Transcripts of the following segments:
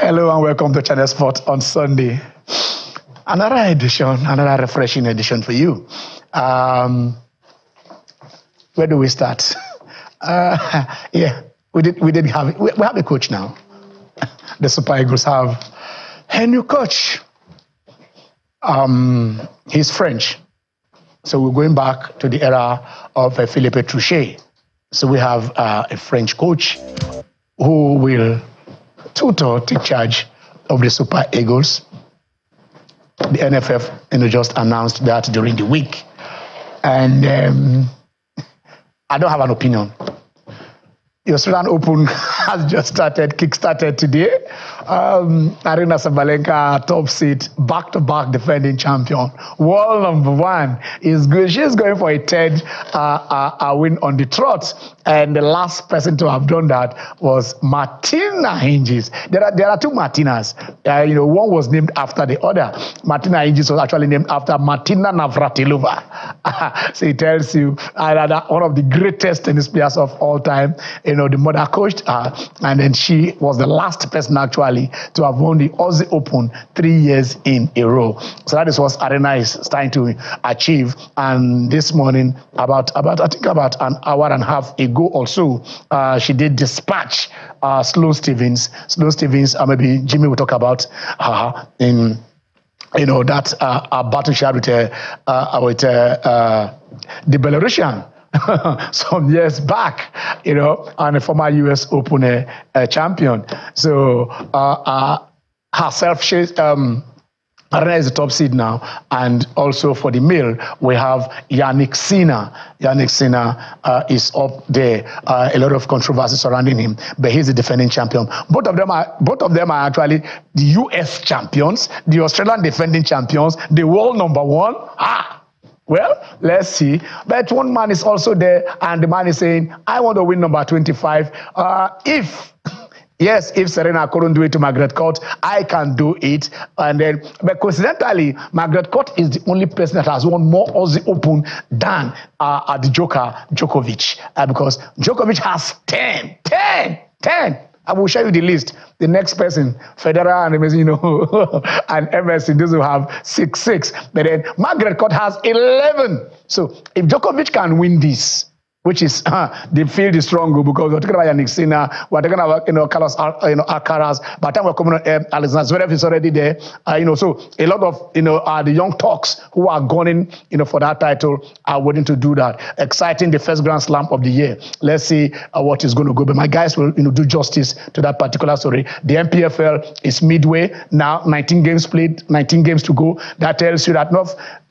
Hello and welcome to Channel Sport on Sunday. Another edition, another refreshing edition for you. Where do we start? Yeah, we have a coach now. The Super Eagles have a new coach. He's French. So we're going back to the era of Philippe Trouchet. So we have a French coach who will take charge of the Super Eagles. The NFF just announced that during the week. And I don't have an opinion. The Australian Open has just kick-started today. Aryna Sabalenka, top seed, back-to-back defending champion. World number one is good. She's going for a third win on the trot. And the last person to have done that was Martina Hingis. There are two Martinas. One was named after the other. Martina Hingis was actually named after Martina Navratilova. So it tells you that one of the greatest tennis players of all time. The mother coached her, and then she was the last person actually to have won the Aussie Open 3 years in a row. So that is what Aryna is starting to achieve. And this morning, about an hour and a half ago or so, she did dispatch Sloane Stephens. Sloane Stephens, maybe Jimmy will talk about her in that battle she had with the Belarusian. Some years back, and a former US Open champion. So herself, she's Aryna is the top seed now, and also for the male, we have Jannik Sinner. Jannik Sinner is up there. A lot of controversy surrounding him, but he's the defending champion. Both of them are actually the US champions, the Australian defending champions, the world number one. Well, let's see. But one man is also there, and the man is saying, I want to win number 25. If Serena couldn't do it to Margaret Court, I can do it. And then, but coincidentally, Margaret Court is the only person that has won more Aussie Open than the Joker, Djokovic. Because Djokovic has 10. I will show you the list. The next person, Federer and Emerson, those who have 6. But then Margaret Court has 11. So if Djokovic can win this, which is the field is strong because we're talking about Jannik Sinner, we're talking about Carlos Alcaraz. By the time we're coming on, Alexander Zverev is already there. So a lot of the young Turks who are gunning for that title are waiting to do that. Exciting, the first Grand Slam of the year. Let's see what is going to go. But my guys will do justice to that particular story. The NPFL is midway now. 19 games played, 19 games to go. That tells you that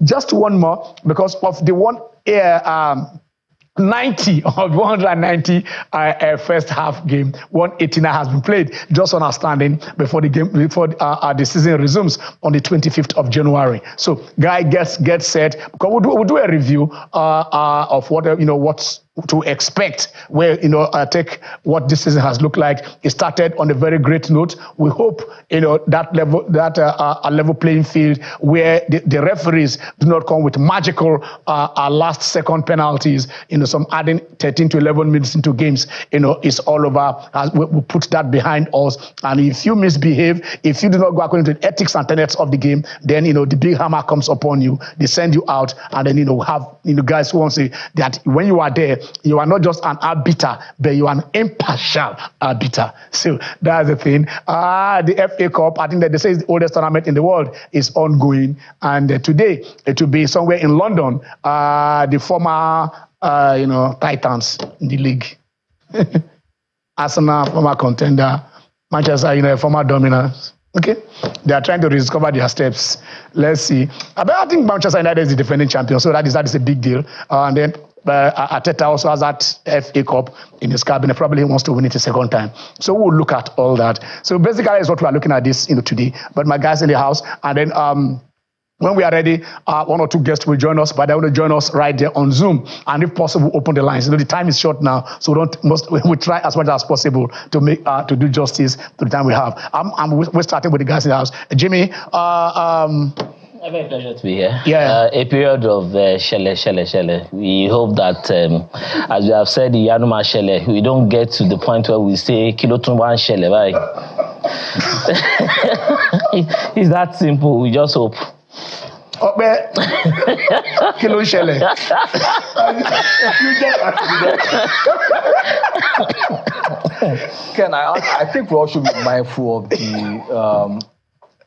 just one more because of the 90 of 190 first half game, 189 has been played. Just on our standing before the season resumes on the 25th of January. So, guy gets set because we'll do a review of what's to expect, where take what this season has looked like. It started on a very great note. We hope a level playing field where the referees do not come with magical last second penalties. Some adding 13 to 11 minutes into games. It's all over. We put that behind us. And if you misbehave, if you do not go according to the ethics and tenets of the game, then the big hammer comes upon you. They send you out, and then have guys who want to say that when you are there, you are not just an arbiter, but you are an impartial arbiter. So that's the thing. The FA Cup, I think that they say it's the oldest tournament in the world, is ongoing. And today, it will be somewhere in London, the former, Titans in the league. Arsenal, former contender. Manchester, former dominance. Okay, they are trying to rediscover their steps. Let's see. But I think Manchester United is the defending champion, so that is a big deal. And then Arteta also has that FA Cup in his cabinet. Probably wants to win it a second time. So we'll look at all that. So basically, is what we are looking at this today. But my guys in the house, and then when we are ready, one or two guests will join us, but they will join us right there on Zoom. And if possible, open the lines. The time is short now, so we try as much as possible to make to do justice to the time we have. We're starting with the guys in the house. Jimmy. A very pleasure to be here. Yeah. A period of Chelle. We hope that, as we have said, Yanuma Chelle, we don't get to the point where we say Kilotunwan Chelle, right? It's that simple. We just hope. Ọpẹ́ kí ló ń ṣẹlẹ̀? Ken, I think we all should be mindful of the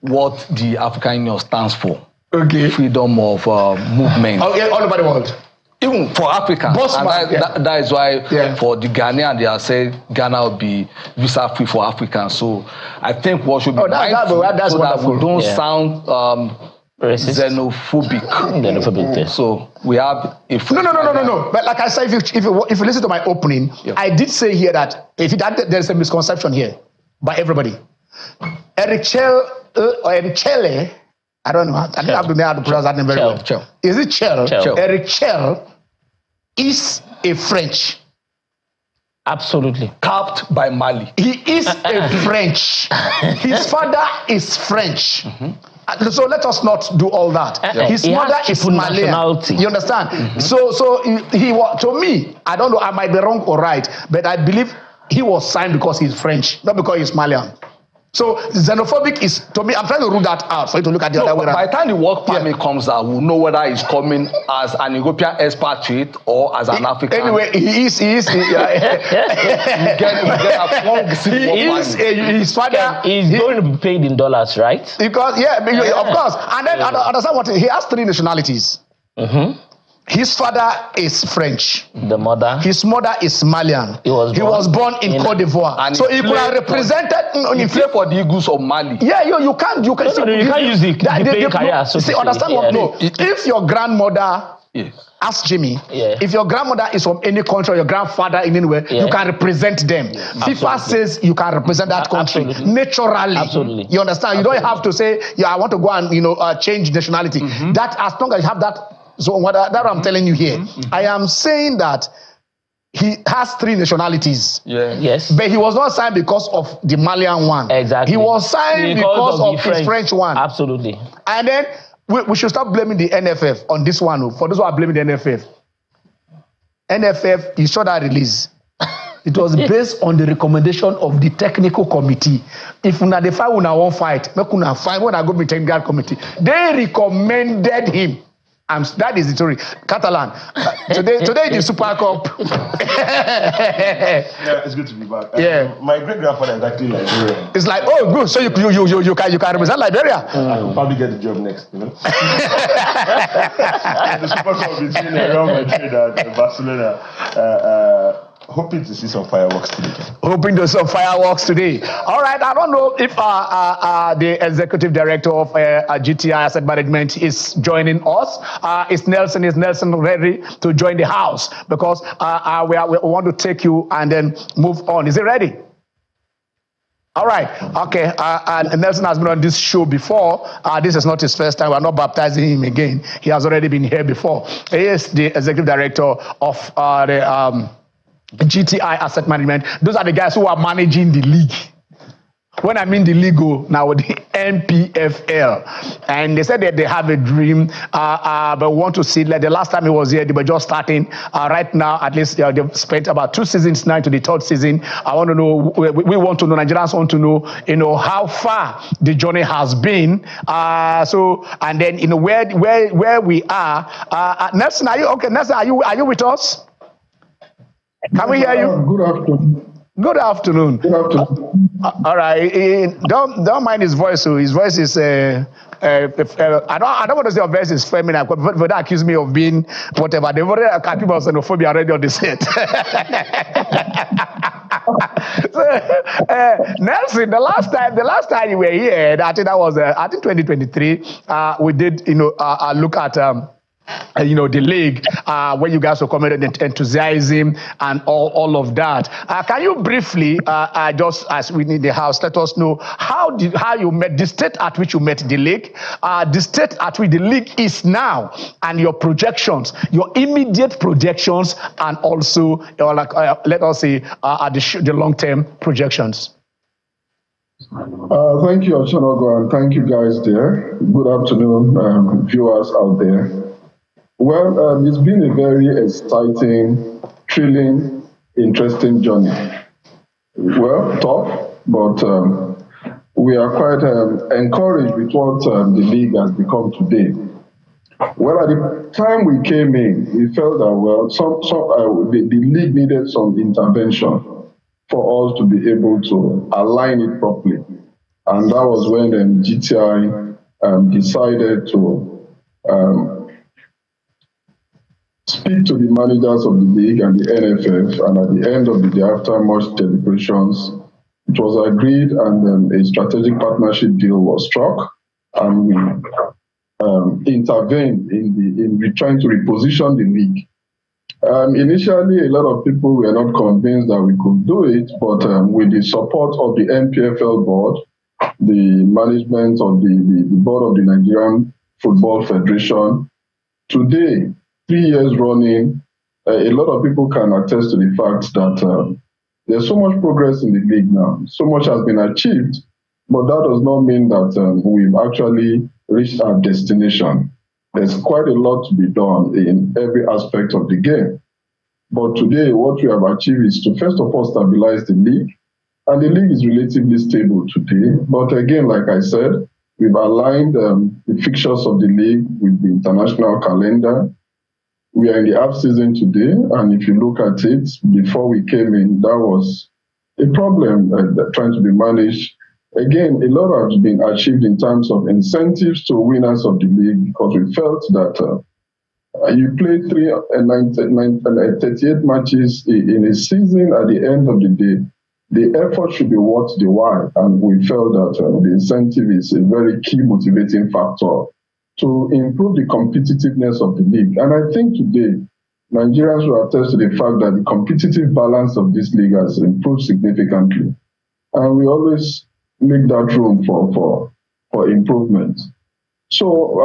what the African Union stands for. Okay. Freedom of movement. Okay, all over the world. Even for Africans. That is why for the Ghanaian, they are saying Ghana will be visa free for Africans. So I think what should be mindful that's so wonderful. that we don't sound racist, xenophobic. So we have No. But like I said, if you listen to my opening, I did say here that there's a misconception here by everybody. Chelle, I don't know. I don't have to know how to pronounce that name very well. Chelle. Is it Chelle? Chelle. Eric Chelle is a French. absolutely. capped by Mali. He is a French. His father is French. So let us not do all that. His mother is Malian. You understand? So he was, to me, I don't know, I might be wrong or right, but I believe he was signed because he's French, not because he's Malian. So xenophobic is, to me, I'm trying to rule that out for you to look at the other way around. By the time the work permit comes out, we'll know whether he's coming as an European expatriate or as an African. Anyway, his father is going to be paid in dollars, right? Because of course. And then understand what he has 3 nationalities. His father is French. The mother. His mother is Malian. He was born in Cote d'Ivoire. And so he could have represented. He played for the Eagles of Mali. Yeah, you can't use the career. See, understand what? No, if your grandmother. Ask Jimmy. If your grandmother is from any country or your grandfather in anywhere, you can represent them. FIFA says you can represent that country naturally. Absolutely. You understand? You don't have to say, I want to go and change nationality. That as long as you have that. So that I'm telling you here, I am saying that he has 3 nationalities. Yes. But he was not signed because of the Malian one. Exactly. He was signed because of his French one. Absolutely. And then we should stop blaming the NFF on this one. For those who are blaming the NFF. NFF, you saw that release. It was based on the recommendation of the technical committee. If una dey fight, una won't fight. Make una fight when I go to the technical committee. They recommended him. That is the story. Catalan. Today the Super Cup. It's good to be back. My great grandfather is actually Liberian. It's like, oh, good. So you can represent Liberia. I will probably get the job next. The Super Cup between Real Madrid and Barcelona. Hoping to see some fireworks today. Hoping to see some fireworks today. All right. I don't know if the executive director of GTI Asset Management is joining us. Is Nelson ready to join the house? Because we want to take you and then move on. Is he ready? All right. Okay. And Nelson has been on this show before. This is not his first time. We're not baptizing him again. He has already been here before. He is the executive director of the GTI Asset Management. Those are the guys who are managing the league. When I mean the league, now the NPFL. And they said that they have a dream, but want to see, like the last time he was here, they were just starting. Right now, at least they've spent about 2 seasons now to the 3rd season. I want to know, we want to know, Nigerians want to know, how far the journey has been. And then, where we are. Nelson, are you okay? Nelson, are you with us? Can we hear you? Good afternoon. Good afternoon. Good afternoon. All right. Don't mind his voice. So his voice is. I don't want to say your voice is feminine, but they accuse me of being whatever. They've already accused people of xenophobia already on the set. Nelson, the last time you were here, I think that was 2023. We did look at. The league, when you guys were coming and enthusiasm and all of that. Can you briefly, just as we need the house, let us know how you met the state at which you met the league, the state at which the league is now, and your projections, your immediate projections, and also let us say the long-term projections. Thank you, Ochonogo, and thank you guys there. Good afternoon, viewers out there. Well, it's been a very exciting, thrilling, interesting journey. Well, tough, but we are quite encouraged with what the league has become today. Well, at the time we came in, we felt that, well, the league needed some intervention for us to be able to align it properly. And that was when GTI decided to speak to the managers of the league and the NFF, and at the end of the day, after much deliberations, it was agreed, and a strategic partnership deal was struck, and we intervened in trying to reposition the league. Initially, a lot of people were not convinced that we could do it, but with the support of the NPFL board, the management of the board of the Nigerian Football Federation, today, 3 years running, a lot of people can attest to the fact that there's so much progress in the league now. So much has been achieved, but that does not mean that we've actually reached our destination. There's quite a lot to be done in every aspect of the game. But today, what we have achieved is to first of all stabilize the league, and the league is relatively stable today. But again, like I said, we've aligned the fixtures of the league with the international calendar. We are in the off-season today, and if you look at it, before we came in, that was a problem trying to be managed. Again, a lot has been achieved in terms of incentives to winners of the league, because we felt that you play 38 matches in a season. At the end of the day, the effort should be worth the while, and we felt that the incentive is a very key motivating factor to improve the competitiveness of the league. And I think today, Nigerians will attest to the fact that the competitive balance of this league has improved significantly. And we always make that room for improvement. So,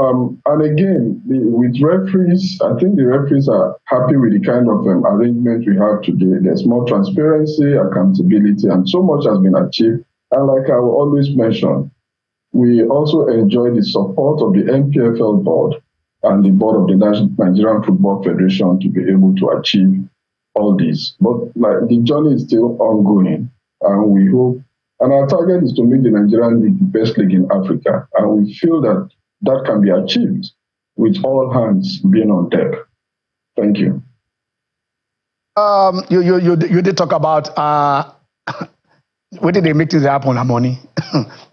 and again, with referees, I think the referees are happy with the kind of arrangement we have today. There's more transparency, accountability, and so much has been achieved. And like I will always mention, we also enjoy the support of the NPFL board and the board of the Nigerian Football Federation to be able to achieve all this. But the journey is still ongoing, and we hope, and our target is to make the Nigerian league the best league in Africa, and we feel that that can be achieved with all hands being on deck. Thank you. You did talk about where did they make this happen? Money,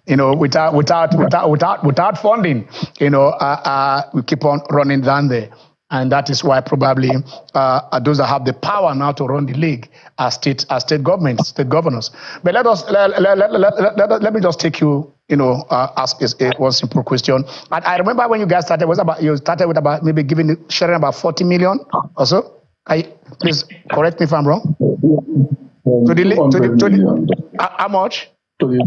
without funding, we keep on running down there, and that is why probably those that have the power now to run the league are state governments, state governors. But let me just take you, ask one simple question. I remember when you guys started, you started with about maybe sharing about 40 million or so. Please correct me if I'm wrong. How much? To the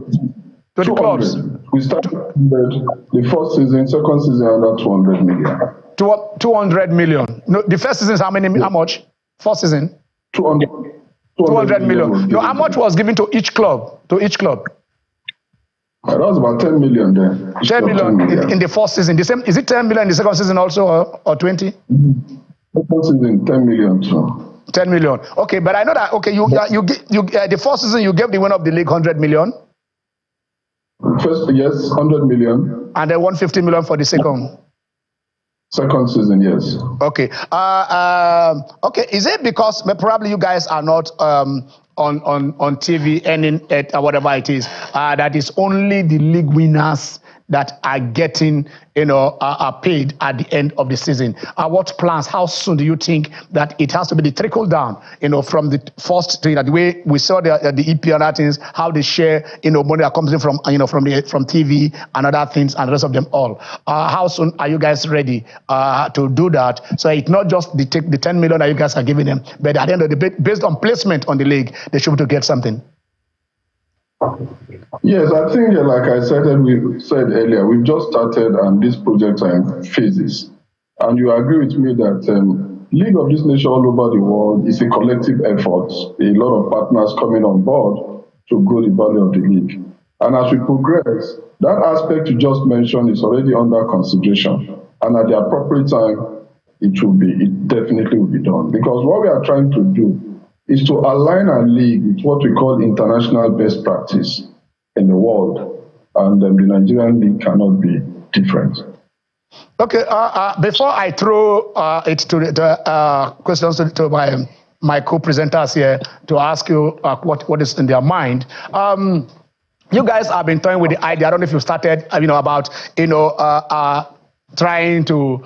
clubs. We started the first season, second season, another 200 million. 200 million. No, the first season is how much? First season? 200 million. No, how much was given to each club? That was about 10 million there. 10 million in the first season. The same, is it 10 million in the second season also, or 20? Second season, 10 million too. 10 million. Okay, but I know that. Okay, you the first season you gave the winner of the league 100 million. First, yes, 100 million. And then 150 million for the second. Second season, yes. Okay. Okay. Is it because probably you guys are not on TV earning whatever it is? That is only the league winners that are getting, are paid at the end of the season. What plans? How soon do you think that it has to be the trickle down, from the first thing, the way we saw the EP and other things, how they share, money that comes in from, from TV and other things and the rest of them all. How soon are you guys ready to do that? So it's not just the 10 million that you guys are giving them, but at the end of the day, based on placement on the league, they should be able to get something. Yes, I think, like I said earlier, we've just started and these projects are in phases. And you agree with me that League of this nation all over the world is a collective effort. A lot of partners coming on board to grow the value of the league. And as we progress, that aspect you just mentioned is already under consideration. And at the appropriate time, it definitely will be done. Because what we are trying to do is to align our league with what we call international best practice in the world. and the Nigerian league cannot be different. Okay, before I throw it to the questions to my co-presenters here to ask you what is in their mind. You guys have been toying with the idea. I don't know if you started, about trying to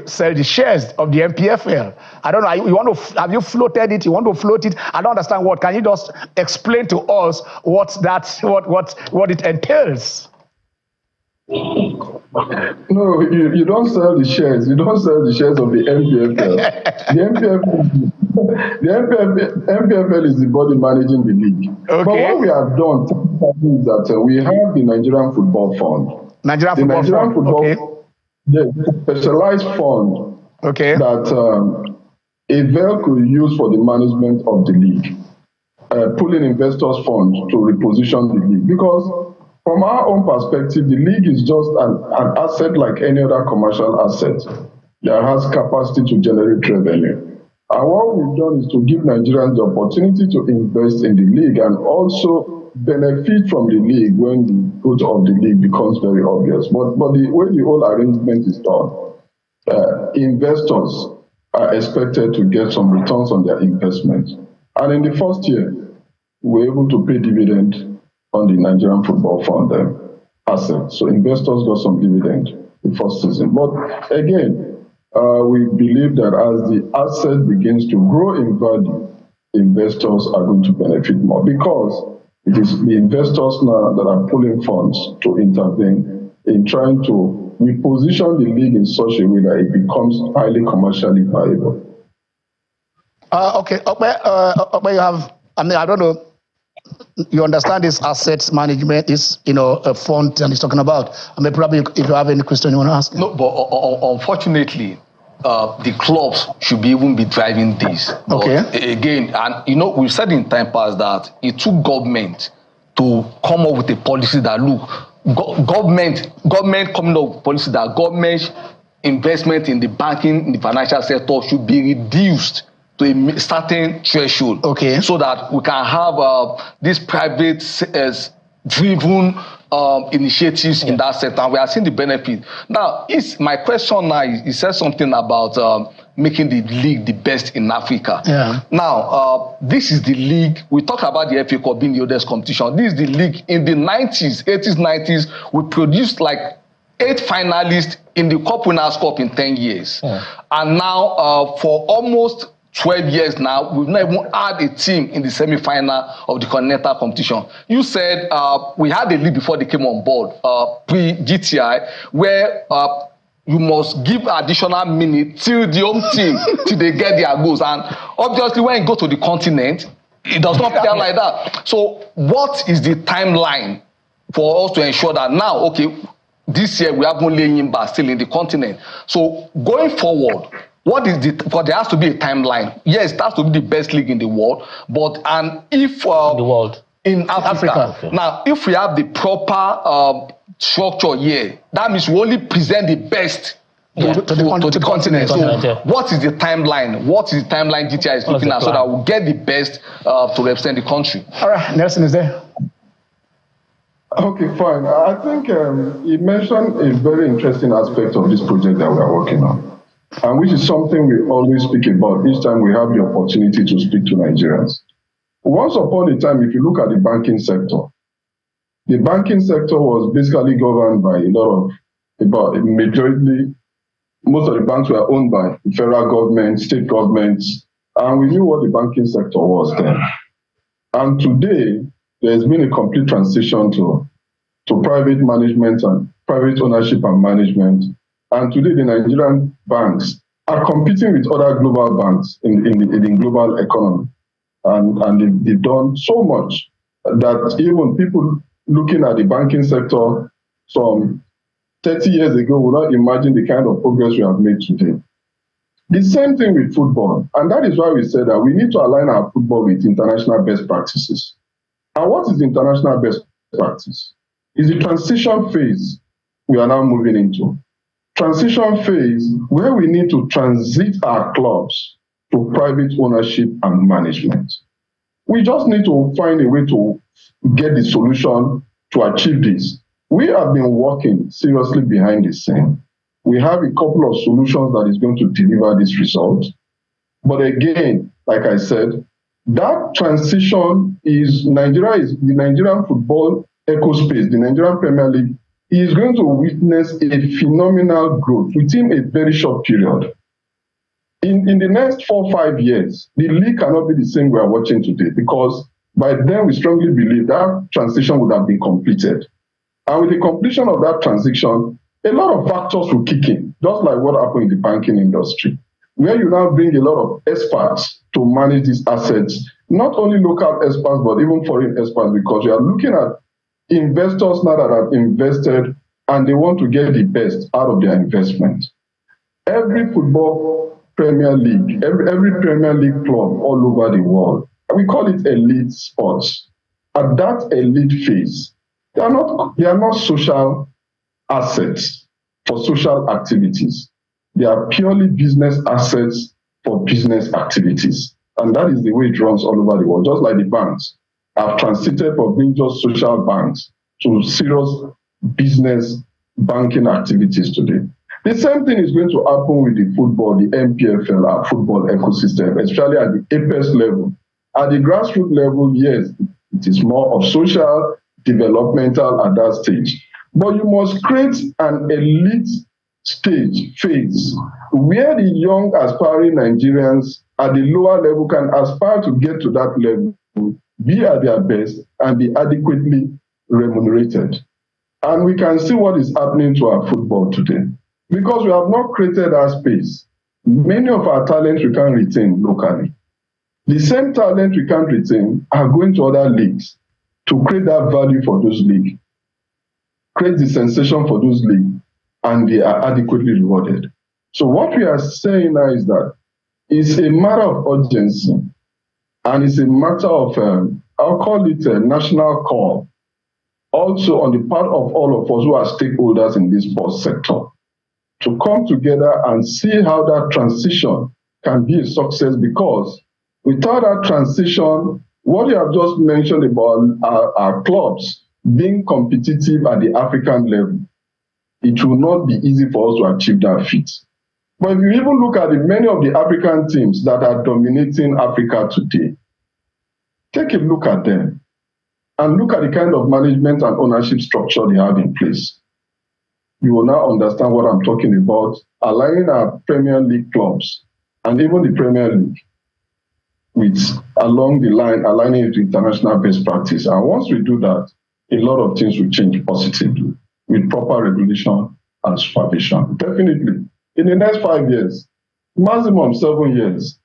sell the shares of the NPFL. I don't know. Have you floated it? You want to float it? I don't understand what. Can you just explain to us what it entails? No, you don't sell the shares. You don't sell the shares of the NPFL. The NPFL is the body managing the league. Okay. But what we have done is that we have the Nigerian Football Fund. Nigerian Football Fund. The specialized fund that a vehicle used for the management of the league, pulling investors' funds to reposition the league. Because from our own perspective, the league is just an asset like any other commercial asset that has capacity to generate revenue. And what we've done is to give Nigerians the opportunity to invest in the league and also benefit from the league when the growth of the league becomes very obvious. But the way the whole arrangement is done, investors are expected to get some returns on their investment. And in the first year, we were able to pay dividend on the Nigerian Football Fund asset. So investors got some dividend the first season. But again, we believe that as the asset begins to grow in value, investors are going to benefit more because it is the investors now that are pulling funds to intervene in trying to reposition the league in such a way that it becomes highly commercially viable. Okay, you have, I don't know, you understand this assets management is, a fund that he's talking about. Probably if you have any question you want to ask. No, but unfortunately, the clubs should even be driving this. But again, and we've said in time past that it took government to come up with a policy that government coming up with a policy that government investment in the banking, in the financial sector should be reduced to a certain threshold. Okay. So that we can have these private driven initiatives in that sector, and we are seeing the benefit. Now, my question now is, he said something about making the league the best in Africa. Yeah. Now, this is the league, we talk about the FA Cup being the oldest competition. This is the league in the 90s, 80s, 90s, we produced like 8 finalists in the Cup Winners' Cup in 10 years. Yeah. And now, for almost 12 years now, we've not even had a team in the semi-final of the continental competition. You said we had a league before they came on board, pre-GTI, where you must give additional minutes till the home team, till they get their goals. And obviously, when you go to the continent, it does not play like that. So what is the timeline for us to ensure that now, okay, this year we have only Yimba still in the continent. So going forward, what is because there has to be a timeline. Yes, it has to be the best league in the world, but if the world in Africa. Okay. Now, if we have the proper structure here, that means we only present the best to the continent. So, what is the timeline? What is the timeline GTI is looking at so that we get the best to represent the country? All right, Nelson is there. Okay, fine. I think he mentioned a very interesting aspect of this project that we are working on. And which is something we always speak about each time we have the opportunity to speak to Nigerians. Once upon a time, if you look at the banking sector was basically governed by majority, most of the banks were owned by the federal government, state governments, and we knew what the banking sector was then. And today, there's been a complete transition to private management and private ownership and management. And today, the Nigerian banks are competing with other global banks in the global economy. And they've done so much that even people looking at the banking sector some 30 years ago would not imagine the kind of progress we have made today. The same thing with football. And that is why we said that we need to align our football with international best practices. And what is international best practice? It's the transition phase we are now moving into. Transition phase where we need to transit our clubs to private ownership and management. We just need to find a way to get the solution to achieve this. We have been working seriously behind the scene. We have a couple of solutions that is going to deliver this result. But again, like I said, that transition is the Nigerian football ecospace, the Nigerian Premier League is going to witness a phenomenal growth within a very short period. In the next 4 or 5 years, the league cannot be the same we are watching today, because by then we strongly believe that transition would have been completed. And with the completion of that transition, a lot of factors will kick in, just like what happened in the banking industry, where you now bring a lot of experts to manage these assets, not only local experts, but even foreign experts, because you are looking at investors now that have invested and they want to get the best out of their investment. Every football Premier League, every Premier League club all over the world, we call it elite sports. At that elite phase, they are not social assets for social activities. They are purely business assets for business activities. And that is the way it runs all over the world, just like the banks have transited from being just social banks to serious business banking activities today. The same thing is going to happen with the football, the NPFL, our football ecosystem, especially at the apex level. At the grassroots level, yes, it is more of social, developmental at that stage. But you must create an elite phase where the young aspiring Nigerians at the lower level can aspire to get to that level, be at their best, and be adequately remunerated. And we can see what is happening to our football today. Because we have not created that space, many of our talents we can't retain locally. The same talent we can't retain are going to other leagues to create that value for those leagues, create the sensation for those leagues, and they are adequately rewarded. So what we are saying now is that it's a matter of urgency, and it's a matter of, I'll call it a national call, also on the part of all of us who are stakeholders in this sports sector, to come together and see how that transition can be a success, because without that transition, what you have just mentioned about our clubs being competitive at the African level, it will not be easy for us to achieve that feat. But if you even look at many of the African teams that are dominating Africa today, take a look at them and look at the kind of management and ownership structure they have in place. You will now understand what I'm talking about, aligning our Premier League clubs and even the Premier League with, along the line, aligning it to international best practice. And once we do that, a lot of things will change positively with proper regulation and supervision. Definitely, in the next 5 years, maximum 7 years,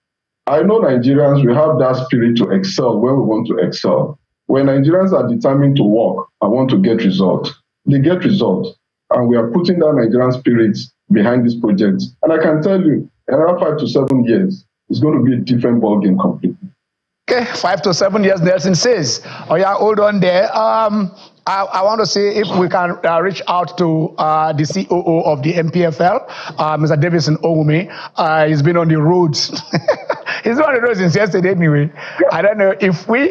I know Nigerians will have that spirit to excel when we want to excel. When Nigerians are determined to work and want to get results, they get results. And we are putting that Nigerian spirit behind this project. And I can tell you, in around 5 to 7 years, it's going to be a different ballgame completely. Okay, 5 to 7 years, Nelson says. Oh yeah, hold on there. I want to say if we can reach out to the COO of the NPFL, Mr. Davidson Oume. He's been on the roads. He's been on the roads since yesterday anyway. Yeah. I don't know if we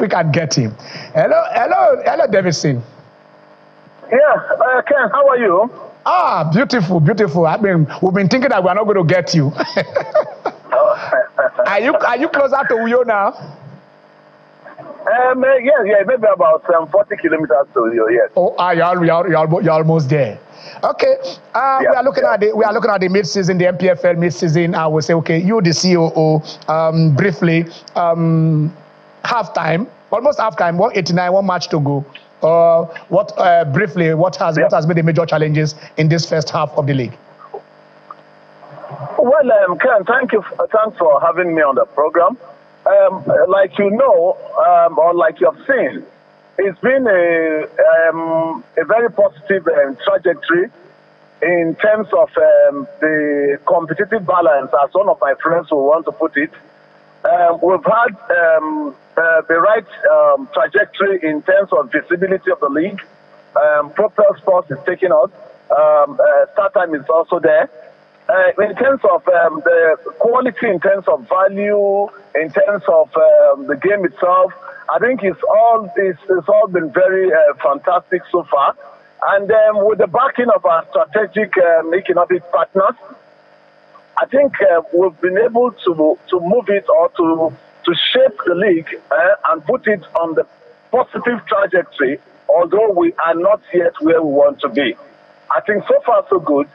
can get him. Hello, Davidson. Yeah, Ken, how are you? Beautiful. We've been thinking that we're not going to get you. Are you closer to Uyo now? Yeah, maybe about 40 kilometers to Uyo. Yes. Oh, you're almost there. Okay. We are looking at the mid-season, the NPFL mid-season. I will say, okay, you the COO. Briefly, halftime, almost halftime. 189, one match to go. Briefly, what has been the major challenges in this first half of the league? Well, Ken, thanks for having me on the program. Like you know, or like you have seen, it's been a very positive trajectory in terms of the competitive balance, as one of my friends will want to put it. We've had the right trajectory in terms of visibility of the league. Propel Sports is taking us. Start time is also there. In terms of the quality, in terms of value, in terms of the game itself, I think it's all been very fantastic so far. And with the backing of our strategic economic partners, I think we've been able to move it or to shape the league and put it on the positive trajectory, although we are not yet where we want to be. I think so far so good.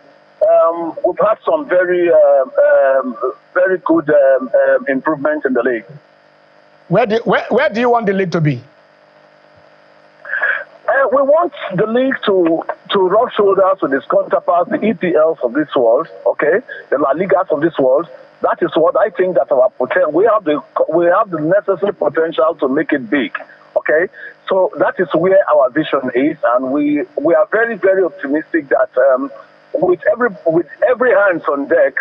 We've had some very good improvement in the league. Where do you want the league to be? We want the league to rub shoulders with its counterparts, the EPLs of this world, okay, the La Ligas of this world. That is what I think that our potential. We have the necessary potential to make it big, okay. So that is where our vision is, and we are very, very optimistic that with every hands on deck,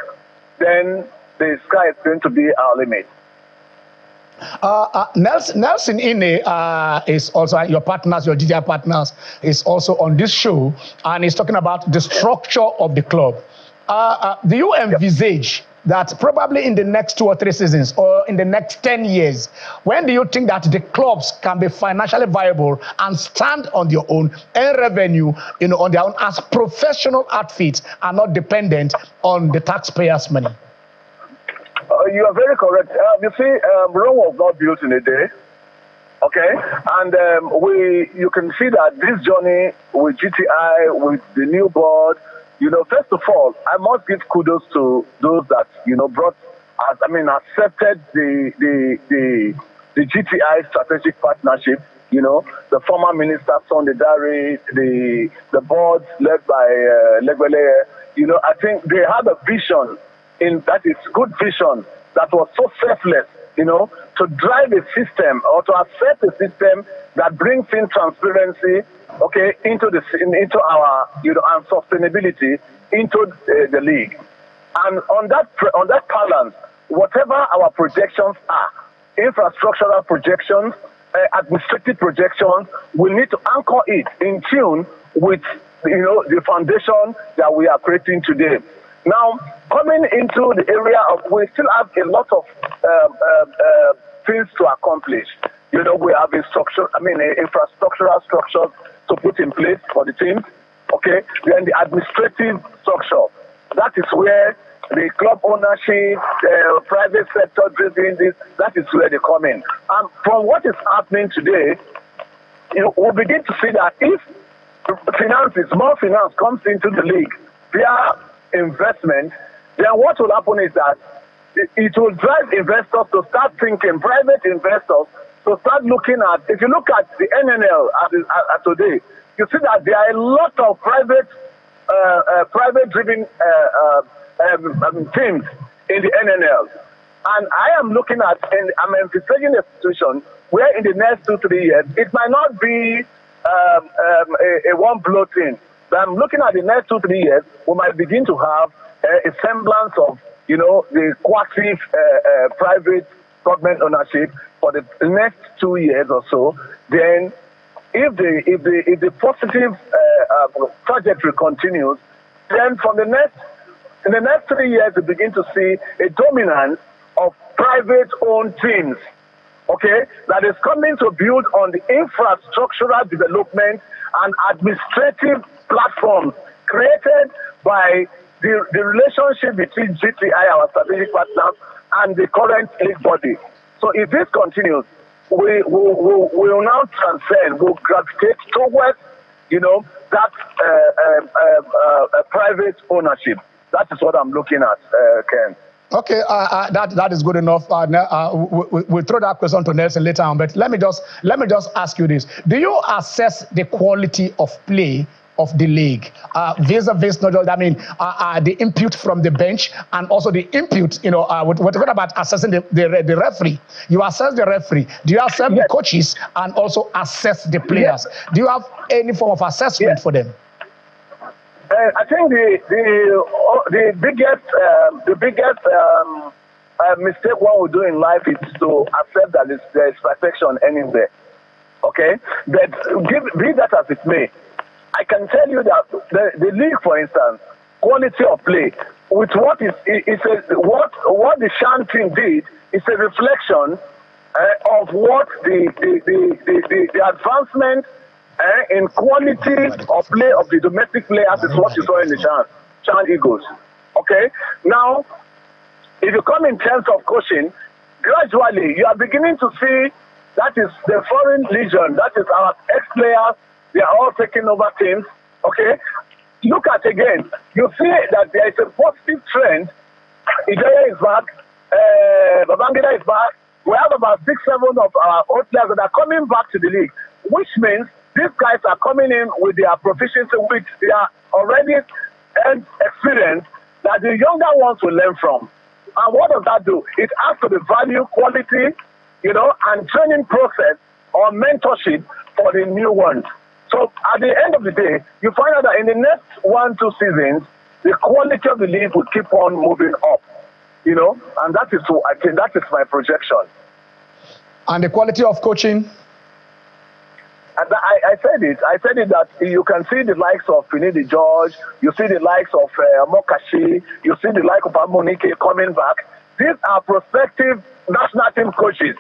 then the sky is going to be our limit. Nelson Ine is also your partners, your GTI partners, is also on this show, and he's talking about the structure of the club. Do you envisage that probably in the next 2 or 3 seasons, or in the next 10 years, when do you think that the clubs can be financially viable and stand on their own, earn revenue, on their own as professional outfits and not dependent on the taxpayers' money? You are very correct. You see, Rome was not built in a day, okay? And you can see that this journey with GTI, with the new board, first of all, I must give kudos to those that, accepted the GTI strategic partnership, the former minister, Sunday Dare, the board led by Legwele, I think they had a vision that is good vision that was so selfless, to drive a system or to accept a system that brings in transparency, okay, into our, and sustainability into the league. And on that balance, whatever our projections are, infrastructural projections, administrative projections, we need to anchor it in tune with, the foundation that we are creating today. Now, coming into the area of, we still have a lot of things to accomplish. We have infrastructural structures to put in place for the teams. Okay, then the administrative structure. That is where the club ownership, private sector driven this. That is where they come in. And from what is happening today, we begin to see that if more finance comes into the league via investment, then what will happen is that it will drive investors to start thinking, private investors to start looking at, if you look at the NNL at today, you see that there are a lot of private driven teams in the NNL. And I am looking at, and I'm envisaging a situation where in the next 2-3 years, it might not be a one blow thing. But I'm looking at the next 2-3 years, we might begin to have a semblance of, the quasi private government ownership for the next 2 years or so. Then, if the positive trajectory continues, then in the next 3 years, we begin to see a dominance of private-owned teams. Okay, that is coming to build on the infrastructural development and administrative platforms created by the relationship between GTI, our strategic partner, and the current league body. So if this continues, we will now transcend, we'll gravitate towards, that private ownership. That is what I'm looking at, Ken. Okay, that is good enough. We'll throw that question to Nelson later on, but let me just ask you this: do you assess the quality of play of the league vis-a-vis not just, the input from the bench and also the input? We're talking about assessing the referee. You assess the referee. Do you assess the coaches and also assess the players? Do you have any form of assessment for them? I think the biggest mistake one will do in life is to accept that there is perfection anywhere. Okay, but be that as it may, I can tell you that the league, for instance, quality of play with what the Shan team did is a reflection of what the advancement in quality of play of the domestic players is what you saw in the Chan Eagles. Okay? Now, if you come in terms of coaching, gradually you are beginning to see that is the foreign legion, that is our ex-players, they are all taking over teams. Okay? Look at again, you see that there is a positive trend. Ijaya is back, Babangida is back. We have about 6-7 of our old players that are coming back to the league, which means these guys are coming in with their proficiency, which they are already experienced that the younger ones will learn from. And what does that do? It adds to the value, quality, and training process or mentorship for the new ones. So at the end of the day, you find out that in the next 1-2 seasons, the quality of the league will keep on moving up. And that is, I think that is my projection. And the quality of coaching? And I said it that you can see the likes of Finidi George, you see the likes of Mokashi, you see the like of Amonike coming back. These are prospective national team coaches.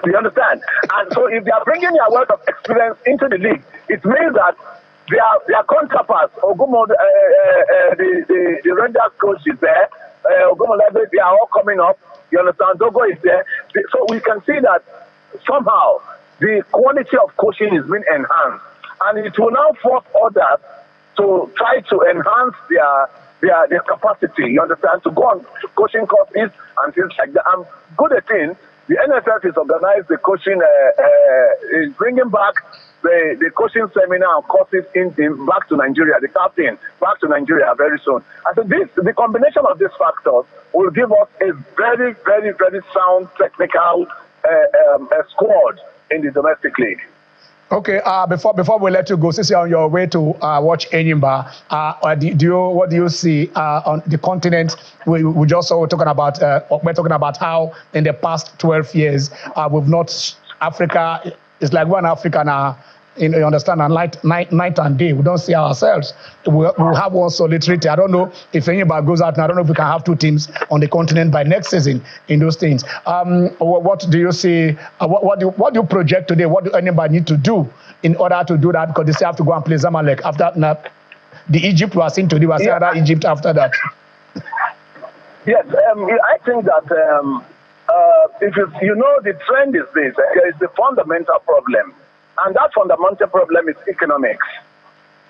Do you understand? And so if they are bringing their wealth of experience into the league, it means that their counterparts, Ogumo, the Rangers coach is there, Ogumo, they are all coming up. You understand? Dogo is there. So we can see that somehow the quality of coaching is being enhanced. And it will now force others to try to enhance their capacity, you understand, to go on coaching courses and things like that. And good thing, the NFF is organized the coaching, is bringing back the coaching seminar and courses back to Nigeria, the captain back to Nigeria very soon. I think the combination of these factors will give us a very, very, very sound technical squad in the domestic league. Okay, before we let you go, since you're on your way to watch Enyimba, what do you see on the continent? We just saw we're talking about how in the past 12 years we've not Africa. It's like one Africa now. You understand? And night and day, we don't see ourselves. We'll have one solitary team. I don't know if Enyimba goes out, and I don't know if we can have 2 teams on the continent by next season in those things. What do you see? What do you project today? What do Enyimba need to do in order to do that? Because they still have to go and play Zamalek after the Egypt we are seeing today. We are seeing other Egypt after that. Yes, I think that if the trend is this, there is the fundamental problem. And that fundamental problem is economics.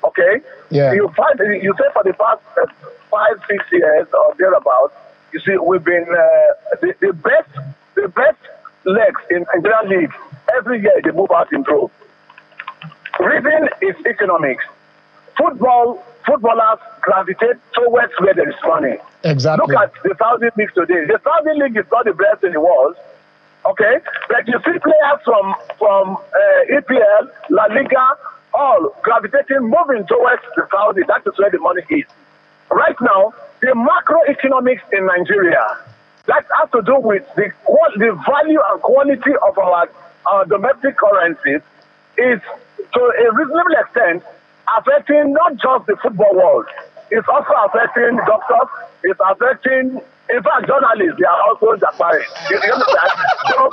Okay? Yeah. You say for the past 5-6 years or thereabouts, you see, we've been the best legs in Nigerian league. Every year they move out in pro. Reason is economics. Footballers gravitate towards where there is money. Exactly. Look at the Saudi league today. The Saudi league is not the best in the world. Okay, but you see players from EPL, La Liga, all gravitating, moving towards the Saudi. That is where the money is. Right now, the macroeconomics in Nigeria, that has to do with the value and quality of our domestic currencies, is to a reasonable extent affecting not just the football world. It's also affecting doctors. It's affecting, in fact, journalists. They are also Japari. You understand? So,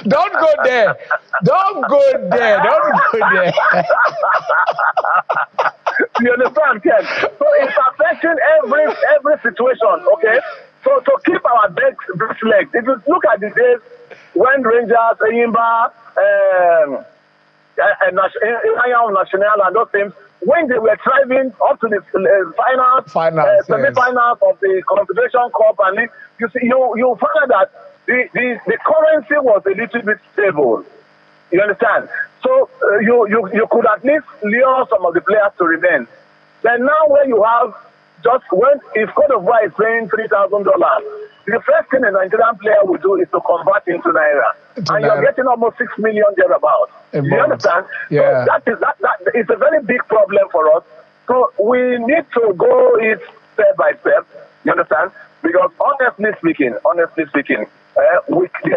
Don't go there. Don't go there. Don't go there. You understand, Ken? So it's affecting every situation. Okay. So to keep our best legs. If you look at the days when Rangers, Enyimba, National and those teams, when they were thriving up to the semi-finals of the Confederation Cup, and you see, you find that the currency was a little bit stable. You understand? So you could at least lure some of the players to remain. Then now when you have if Cote d'Ivoire is paying $3,000, the first thing a Nigerian player will do is to convert into Naira. And you're getting almost 6 million thereabouts. You understand? Yeah. So that is a very big problem for us. So we need to go it step by step. You understand? Because honestly speaking, there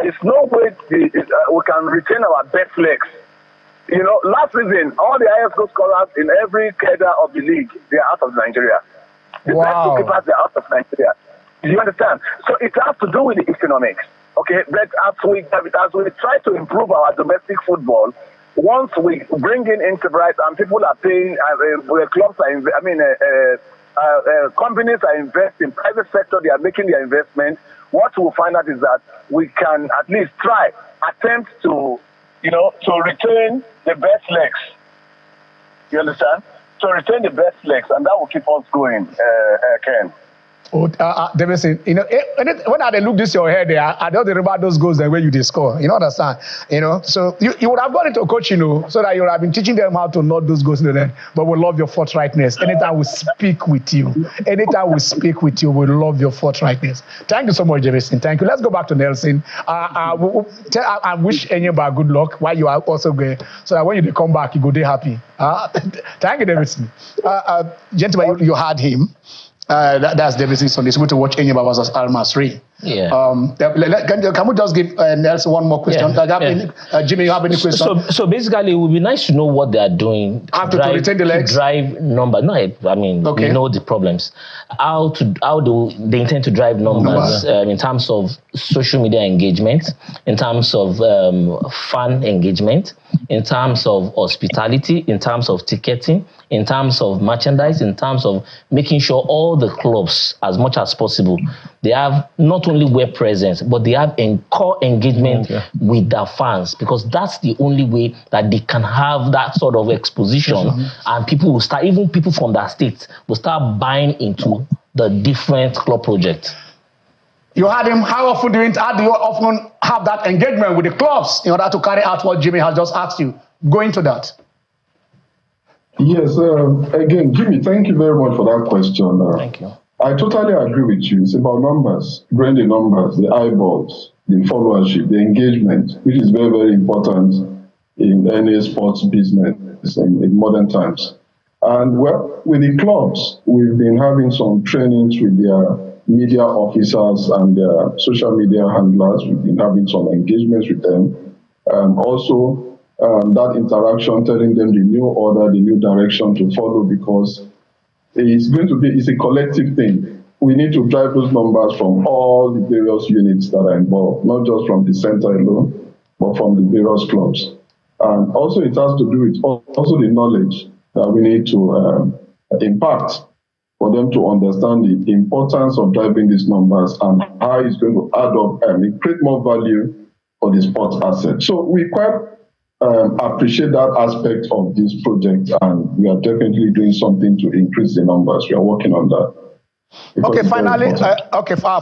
is no way we can retain our best legs. Last season, all the ISO scorers in every cadre of the league, they are out of Nigeria. The best goalkeepers, they are out of Nigeria. Do you understand? So it has to do with the economics. Okay, but as we try to improve our domestic football, once we bring in enterprise and people are paying, clubs are, companies are investing, private sector, they are making their investment. What we'll find out is that we can at least attempt to retain the best legs. You understand? To retain the best legs, and that will keep us going, Ken. Davidson, when I look this your head there, I don't remember those goals the way you score. You know understand? So you would have gone into coaching, so that you would have been teaching them how to knock those goals in the net. But we love your forthrightness. Anytime we speak with you, we love your forthrightness. Thank you so much, Davidson. Thank you. Let's go back to Nelson. I wish Enyimba good luck while you are also going, so that when you come back, you go there happy. Thank you, Davidson. Gentlemen, you heard him. That's Davidson Sunday. It's good to watch Enyimba versus Al Masry. Yeah. Can we just give Nelson one more question? Jimmy, you have any questions? So basically, it would be nice to know what they are doing to retain the legs. Drive number. No, I mean, we know the problems. How do they intend to drive numbers in terms of social media engagement, in terms of fan engagement, in terms of hospitality, in terms of ticketing, in terms of merchandise, in terms of making sure all the clubs, as much as possible, they have not only web presence, but they have core engagement with their fans, because that's the only way that they can have that sort of exposition, and people will start, even people from their states will start buying into the different club projects. You had him. How often do you often have that engagement with the clubs in order to carry out what Jimmy has just asked you? Go into that. Yes, again, Jimmy, thank you very much for that question. Thank you. I totally agree with you. It's about numbers, bring the numbers, the eyeballs, the followership, the engagement, which is very, very important in any sports business in modern times. And well, with the clubs, we've been having some trainings with their media officers and their social media handlers. We've been having some engagements with them. That interaction, telling them the new order, the new direction to follow, because it's a collective thing. We need to drive those numbers from all the various units that are involved, not just from the center alone, but from the various clubs. And also it has to do with also the knowledge that we need to impact for them to understand the importance of driving these numbers and how it's going to add up and create more value for the sports asset. So we quite appreciate that aspect of this project, and we are definitely doing something to increase the numbers. We are working on that.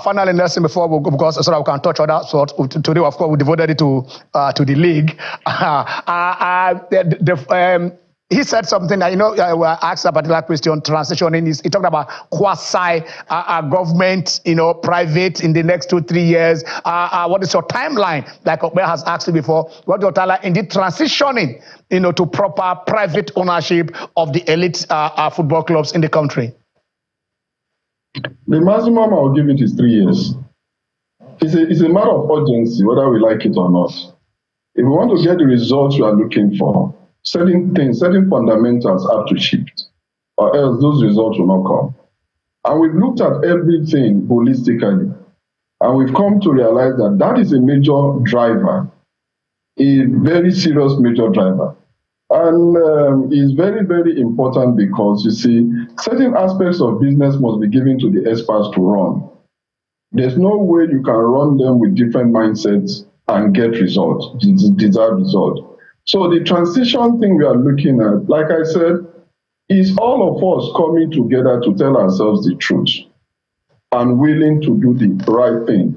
Finally, Nelson, before we go, because so that we can touch on that. So today, of course, we devoted it to the league. He said something that, I asked a particular question, transitioning. He talked about quasi government, private in the next 2-3 years. What is your timeline? Like Obe has asked you before, what is your timeline in the transitioning, to proper private ownership of the elite football clubs in the country? The maximum I will give it is 3 years. It's a matter of urgency, whether we like it or not. If we want to get the results we are looking for, certain fundamentals have to shift, or else those results will not come. And we've looked at everything holistically, and we've come to realize that that is a major driver, a very serious major driver. And it's very, very important because, you see, certain aspects of business must be given to the experts to run. There's no way you can run them with different mindsets and get results, desired results. So the transition thing we are looking at, like I said, is all of us coming together to tell ourselves the truth and willing to do the right thing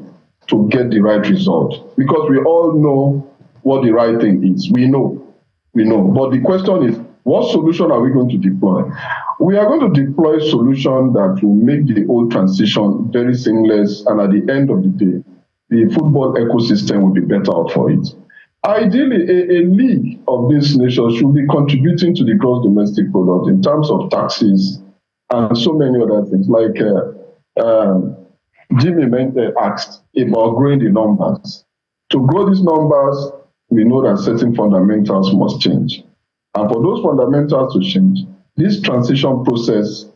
to get the right result. Because we all know what the right thing is. We know. But the question is, what solution are we going to deploy? We are going to deploy a solution that will make the whole transition very seamless, and at the end of the day, the football ecosystem will be better off for it. Ideally, a league of this nature should be contributing to the gross domestic product in terms of taxes and so many other things. Like Jimmy asked about growing the numbers. To grow these numbers, we know that certain fundamentals must change. And for those fundamentals to change, this transition process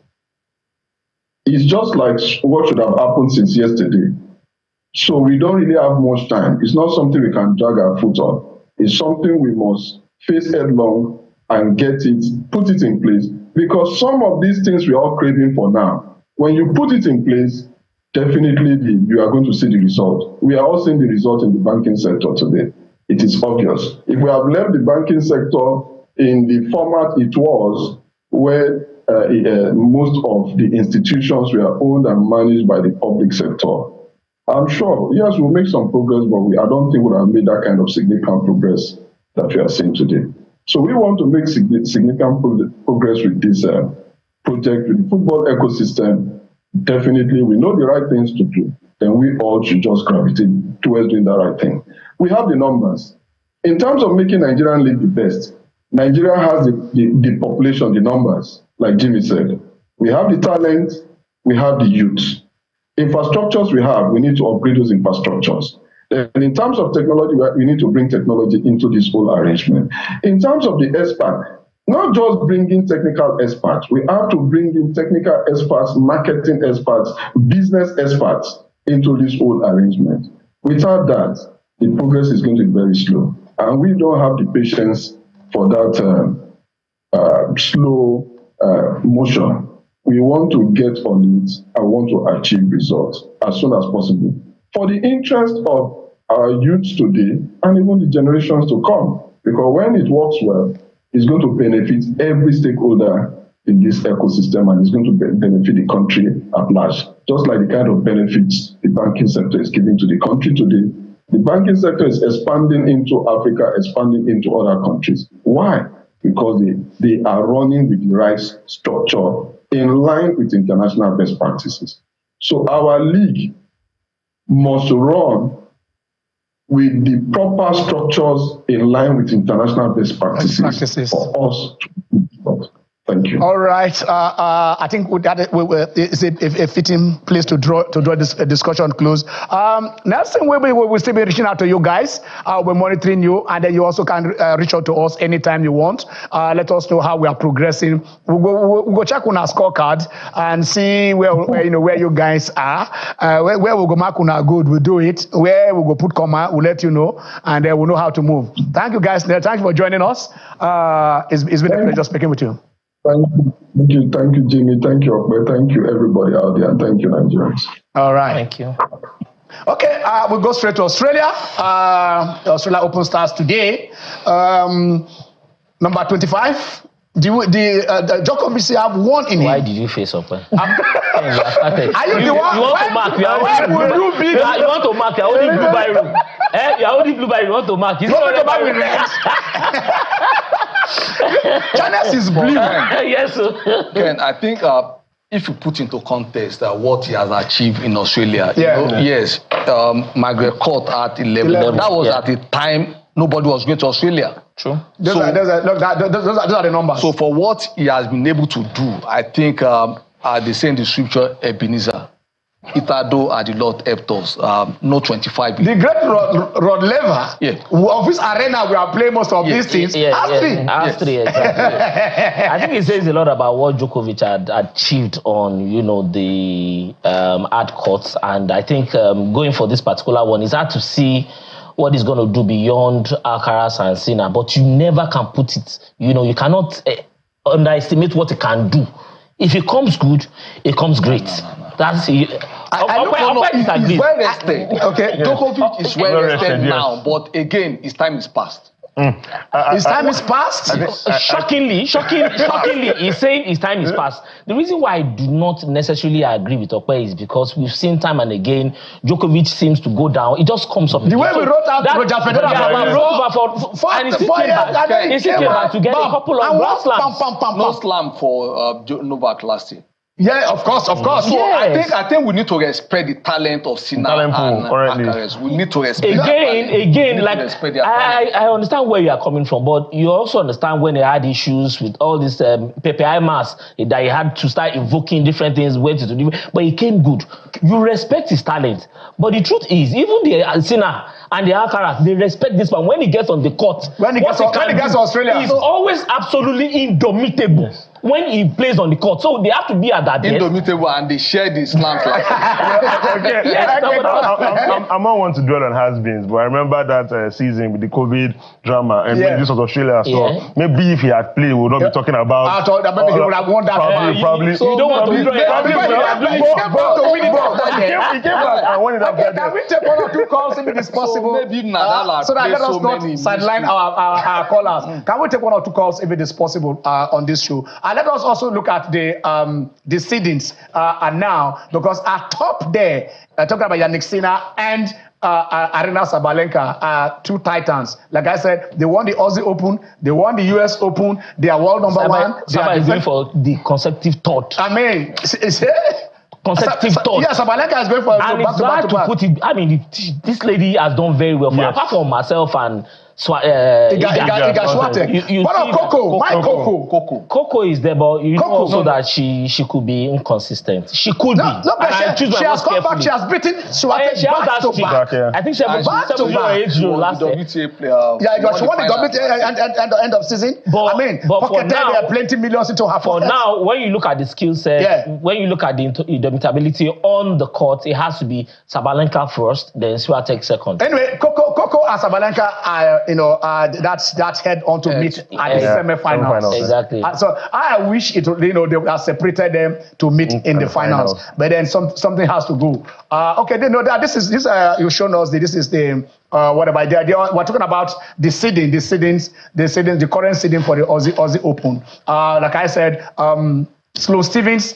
is just like what should have happened since yesterday. So we don't really have much time. It's not something we can drag our foot on. It's something we must face headlong and get it, put it in place. Because some of these things we're all craving for now, when you put it in place, definitely you are going to see the result. We are all seeing the result in the banking sector today. It is obvious. If we have left the banking sector in the format it was, where most of the institutions were owned and managed by the public sector, I'm sure, yes, we'll make some progress, but I don't think we'll have made that kind of significant progress that we are seeing today. So we want to make significant progress with this project, with the football ecosystem. Definitely, we know the right things to do. Then we all should just gravitate towards doing the right thing. We have the numbers. In terms of making Nigerian league the best, Nigeria has the population, the numbers, like Jimmy said. We have the talent, we have the youth. Infrastructures we need to upgrade those infrastructures. And in terms of technology, we need to bring technology into this whole arrangement. In terms of the expert, not just bringing technical experts, we have to bring in technical experts, marketing experts, business experts into this whole arrangement. Without that, the progress is going to be very slow. And we don't have the patience for that slow motion. We want to get on it and want to achieve results as soon as possible for the interest of our youth today and even the generations to come. Because when it works well, it's going to benefit every stakeholder in this ecosystem and it's going to benefit the country at large. Just like the kind of benefits the banking sector is giving to the country today. The banking sector is expanding into Africa, expanding into other countries. Why? Because they are running with the right structure in line with international best practices. So our league must run with the proper structures in line with international best practices. For us to. Thank you. All right. I think with that, is it a fitting place to draw this discussion close. Next thing, we'll still be reaching out to you guys. We're monitoring you, and then you also can reach out to us anytime you want. Let us know how we are progressing. We'll go check on our scorecard and see where you guys are. Where we'll go mark on our good, we'll do it. Where we'll go put comma, we'll let you know, and then we'll know how to move. Thank you guys. Thank you for joining us. It's been a pleasure speaking with you. Thank you, Jimmy. Thank you, Okbe. Thank you, everybody out there. And thank you, Nigerians. All right. Thank you. Okay, we'll go straight to Australia. Australia Open starts today. Number 25. The Djokovic have won in Why him. did you face up? Are you the one? You want to mark? You want to mark? You're holding blue biro. You're holding blue biro. You want to mark? You want to mark with red. Channels is blue. Yes. Ken, I think if you put into context what he has achieved in Australia, yes, Margaret Court at 11. That was at the time nobody was going to Australia. True. Those are the numbers. So for what he has been able to do, I think they say in the scripture, Ebenezer, Itado and the Lord helped us. No 25. The great Rod Lever, of this arena we are playing most of these things. Exactly. I think it says a lot about what Djokovic had achieved on, the hard courts, and I think going for this particular one, it's hard to see what he's going to do beyond Alcaraz and Sinner, but you never can put it. You cannot underestimate what he can do. If it comes good, it comes great. That's it. He's well rested. Okay, Djokovic is well rested now, but again, his time is past. His time is past? Shockingly, he's saying his time is past. The reason why I do not necessarily agree with Okpe is because we've seen time and again, Djokovic seems to go down. It just comes up. The way we wrote out Roger Federer, we wrote about for and he still came back to get a couple of grand slams. No slam for Novak last year. Yeah, of course. So I think we need to respect the talent of Sinner and Alcaraz. We need to respect again. Like I understand where you are coming from, but you also understand when they had issues with all this Pepe Imas that he had to start invoking different things, but he came good. You respect his talent, but the truth is, even the Sinner and the Alcaraz, they respect this man. When he gets on the court, when he gets to Australia, he's always absolutely indomitable. when he plays on the court. So they have to be at that depth. Indomitable, and they share the slant like I'm not one to dwell on has-beens, but I remember that season with the COVID drama and this was Australia. So maybe if he had played, we would not be talking about. I thought that maybe he would have won that. Probably. So you don't want to withdraw. He came back and won it after. Can we take 1 or 2 calls if it is possible? So maybe Nadal so that let us not sideline our callers. Can we take 1 or 2 calls if it is possible on this show? And let us also look at the seedings now, because at top there, talking about Yannick Sinner and Arena Sabalenka, 2 titans. Like I said, they won the Aussie Open, they won the US Open, they are world number 1. They are going for the consecutive third. I mean, consecutive third. Yeah, Sabalenka is going for back to put it. I mean, this lady has done very well. Apart from myself and Coco. Coco is there, but you know also that she could be inconsistent. She could be. No, but she has come back. She has beaten Swiatek back to back. I think she has back to back. Last year. She won the WTA at the end of season. But, I mean, pocketed there are plenty millions into her pocket. For now, when you look at the skill set, when you look at the indomitability on the court, it has to be Sabalenka first, then Swiatek second. Anyway, Coco and Sabalenka are that's head on to meet at the semi-finals. Exactly. So I wish it, they have separated them to meet in the finals. But then something has to go. Okay, they know that this you've shown us that this is the whatever. We're talking about the seeding, the current seeding for the Aussie Open. Like I said, Sloane Stephens,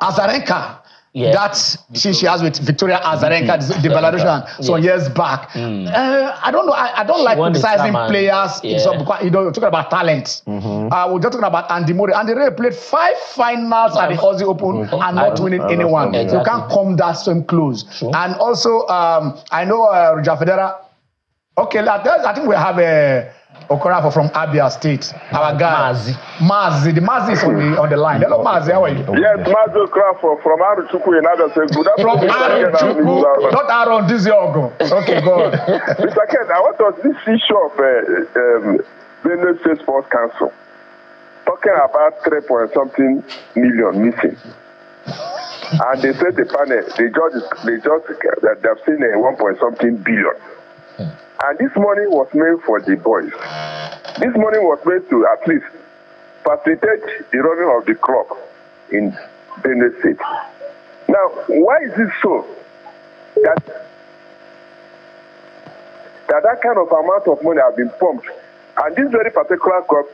Azarenka. Yeah. That she has with Victoria Azarenka, the Belarusian, some years back. I don't know. I don't like criticizing players. Because, you're talking about talent. We're just talking about Andy Murray. Andy Murray played 5 finals at the Aussie Open and not winning anyone. Exactly. You can't come that same close. True. And also, I know Roger Federer. Okay, I think we have a Okorafor from Abia State. Our guy. Mazi. The Mazi is on the line. Hello, Mazi. How are you? Yes, Mazi Okorafor from Aruchukwu in Abia State. Good afternoon. From Aruchukwu, not Aaron Diziogo. Okay, go on. Mr. Ken, I want to this issue of Benue State Sports Council talking about 3-point-something million missing. And they said the panel, they've seen 1-point-something billion. And this money was made for the boys. This money was made to at least facilitate the running of the club in Benue State. Now, why is it so that kind of amount of money have been pumped, and this very particular club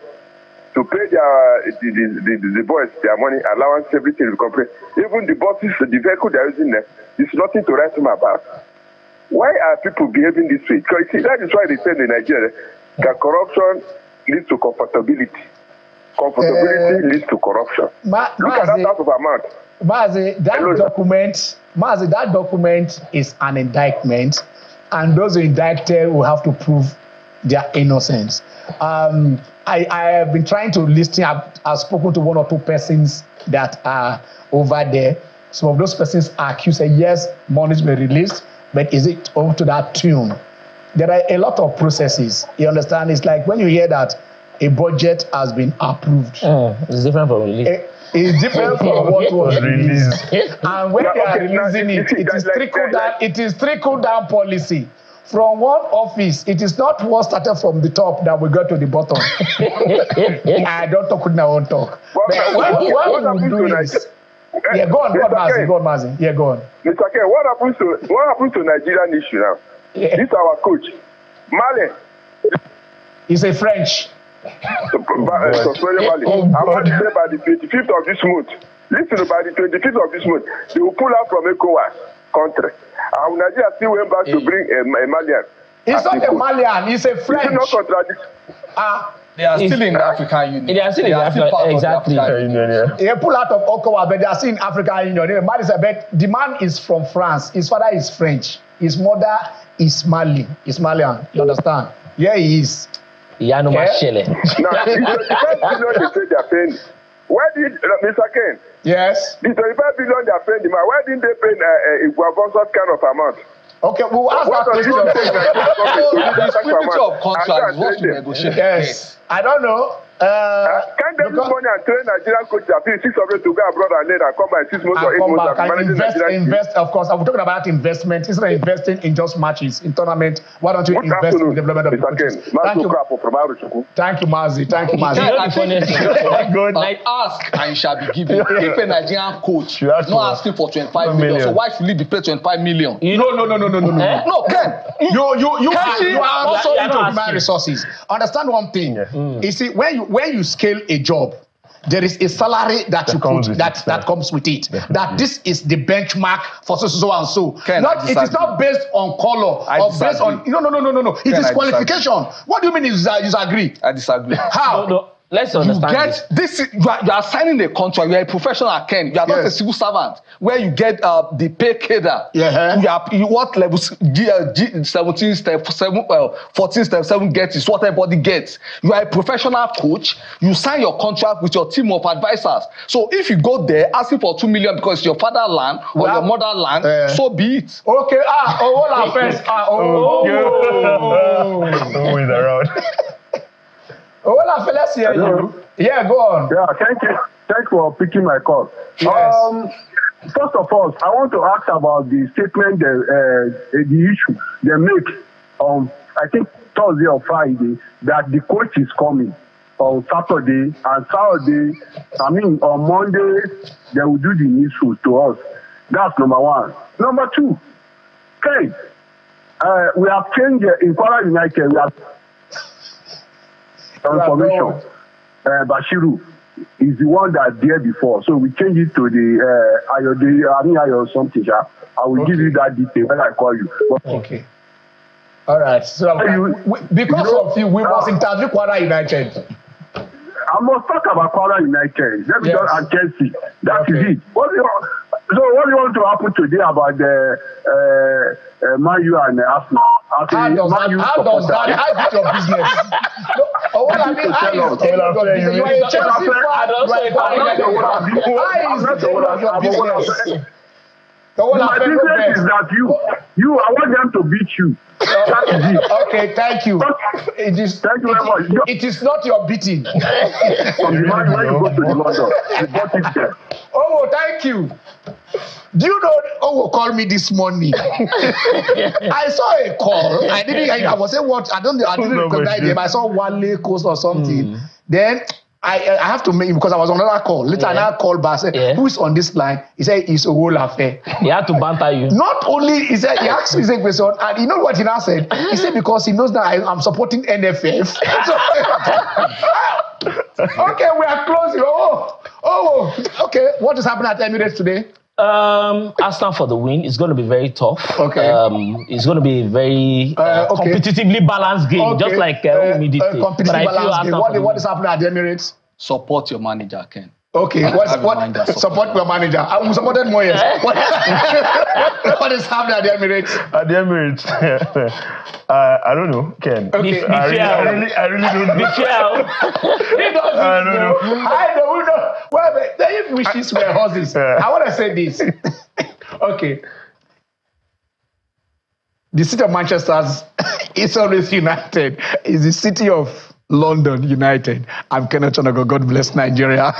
to pay the boys their money, allowance, everything will complete. Even the buses, the vehicle they are using there, is nothing to write home about. Why are people behaving this way? Because that is why they say in Nigeria that corruption leads to comfortability. Comfortability leads to corruption. Look at that type of amount. Mazi, that document is an indictment, and those who indicted will have to prove their innocence. I have been trying to listen. I've spoken to 1 or 2 persons that are over there. Some of those persons are accused, say yes, money has been released. But is it up to that tune? There are a lot of processes. You understand? It's like when you hear that a budget has been approved. It's different from release. It's different from what was released. And when they are releasing it is trickle down policy. From one office, it is not what started from the top that we got to the bottom. I don't talk with my own talk. What we do is... Yeah, go on, Mazi. Yeah, go on. Mr. Ken, what happens to Nigerian issue now? Yeah. This is our coach, Mali. He's a French. Mali. I'm going to say by the 25th of this month. Listen, by the 25th of this month, they will pull out from ECOWAS country. And Nigeria still went back to bring a Malian. He's not a Malian. He's a French. It's not contradiction. They are still in the African Union. They are still in the African Union. They pull out of ECOWAS, but they are still in African Union. The man is from France. His father is French. His mother is Malian. You understand? Yeah, he is. Chelle. Now, it's the $25 billion they say they are paying. Why did Mr. Ken? Yes. The $25 billion they are paying. Why didn't they pay Iguavonso's kind of amount? Okay, we'll ask that question. The spirit of contract is what you negotiate. Yes. I don't know. Can't they use money and train Nigerian coaches that pay 600 to go abroad and then come by 6 months or 8 months and invest, of course. I'm talking about investment. Instead of investing in just matches, in tournament, why don't you invest in the development of the coaches? Thank you. Thank you, Mazi. Thank you, Mazi. I ask and it shall be given. If a Nigerian coach is not asking for 25 million, so why should he be paid 25 million? No. No, Ken. You are also into human resources. Understand one thing. You see, when you scale a job, there is a salary that comes with it. That this is the benchmark for so and so. It is not based on color or based on no. It is qualification. What do you mean you disagree? I disagree. How? No. Let's understand this. You are signing a contract. You are a professional, Ken. You are not a civil servant where you get the pay cadre. You what level 17 step 7, 14 step 7 gets is what everybody gets. You are a professional coach. You sign your contract with your team of advisors. So if you go there asking for 2 million because it's your fatherland or your motherland, so be it. Okay. All our friends. Always around. Well, let's hear you. Yeah, go on. Yeah, thank you. Thanks for picking my call. Yes. First of all, I want to ask about the statement, the issue they make on, I think, Thursday or Friday, that the coach is coming on Saturday, and on Monday, they will do the needful to us. That's number one. Number two, okay, we have changed in Kwara United, we have information. Bashiru is the one that there before, so we change it to the Ayo something. I will give you that detail when I call you. Okay. All right. So because of you, we must interview Kwara United. I must talk about Kwara United. Let me just and Chelsea. That is it. What do you want to happen today about the Man U and Arsenal? How does that your business? How is my business is that you, I want them to beat you. That is it. Okay, thank you. Thank you very much. It is not your beating. From the man when you go to the London, you got it there. Oh, thank you. Do you know Owo called me this morning? I saw a call. I was saying what? I didn't recognize him. I saw Wale Coast or something. Then I have to make him because I was on another call. Later I called back. I said, who is on this line? He said, it's Owolafe. He had to banter you. Not only, he asked me a question, and you know what he now said? He said, because he knows that I'm supporting NFF. Okay, we are closing. Okay. What is happening at Emirates today? Arsenal for the win. It's going to be very tough. Okay. It's going to be a very competitively balanced game, just like competitively balanced game. What is happening at the Emirates? Support your manager, Ken. Okay, support your manager. I will support it more. Yes. What is happening at the Emirates? At the Emirates, I don't know, Ken. Okay. I really don't know. I don't know. I know. Well, if wishes were horses, I want to say this. Okay. The city of Manchester is always united. It's the city of London United. I'm Kenneth Onago. God bless Nigeria.